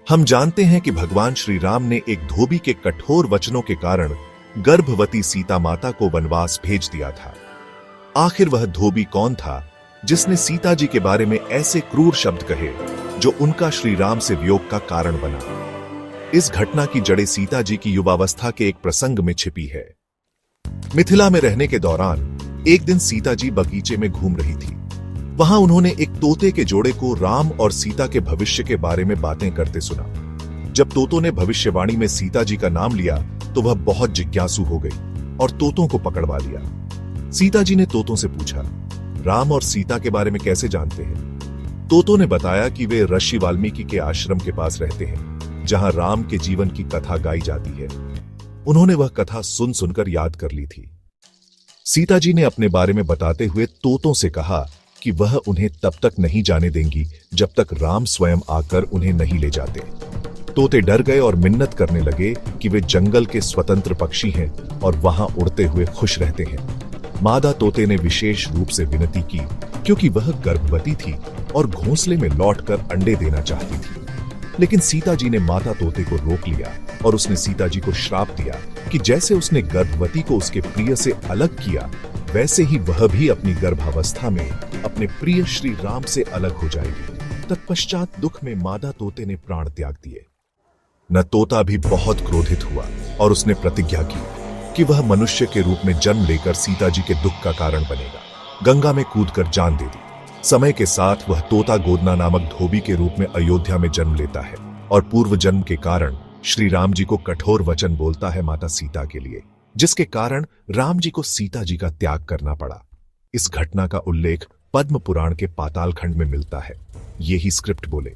हम जानते हैं कि भगवान श्री राम ने एक धोबी के कठोर वचनों के कारण गर्भवती सीता माता को वनवास भेज दिया था। आखिर वह धोबी कौन था जिसने सीता जी के बारे में ऐसे क्रूर शब्द कहे जो उनका श्री राम से वियोग का कारण बना? इस घटना की जड़ें सीता जी की युवावस्था के एक प्रसंग में छिपी है। मिथिला में रहने के दौरान एक दिन सीता जी बगीचे में घूम रही थी। वहां उन्होंने एक तोते के जोड़े को राम और सीता के भविष्य के बारे में बातें करते सुना। जब तोतों ने भविष्यवाणी में सीता जी का नाम लिया तो वह बहुत जिज्ञासु हो गई और तोतों को पकड़वा लिया। सीता जी ने तोतों से पूछा, राम और सीता के बारे में कैसे जानते हैं? तोतों ने बताया कि वे ऋषि वाल्मीकि के आश्रम के पास रहते हैं, जहां राम के जीवन की कथा गाई जाती है। उन्होंने वह कथा सुन सुनकर याद कर ली थी। सीता जी ने अपने बारे में बताते हुए तोतों से कहा कि वह उन्हें तब तक नहीं जाने देंगी जब तक राम स्वयं आकर उन्हें नहीं ले जाते। तोते डर गए और मिन्नत करने लगे कि वे जंगल के स्वतंत्र पक्षी हैं और वहां उड़ते हुए खुश रहते हैं। मादा तोते ने विशेष रूप से विनती की क्योंकि वह गर्भवती थी और घोंसले में लौटकर अंडे देना चाहती थी। लेकिन सीता जी ने माता तोते को रोक लिया और उसने सीता जी को श्राप दिया कि जैसे उसने गर्भवती को उसके प्रिय से अलग किया, वैसे ही वह भी अपनी गर्भावस्था में अपने प्रिय श्री राम से अलग हो जाएगी। तत्पश्चात दुख में मादा तोते ने प्राण त्याग दिए। न तोता भी बहुत क्रोधित हुआ और उसने प्रतिज्ञा की कि वह मनुष्य के रूप में जन्म लेकर सीता जी के दुख का कारण बनेगा। गंगा में कूदकर जान दे दी। समय के साथ वह तोता गोदना नामक धोबी के रूप में अयोध्या में जन्म लेता है और पूर्व जन्म के कारण श्री राम जी को कठोर वचन बोलता है माता सीता के लिए, जिसके कारण राम जी को सीता जी का त्याग करना पड़ा। इस घटना का उल्लेख पद्म पुराण के पाताल खंड में मिलता है। यही स्क्रिप्ट बोले।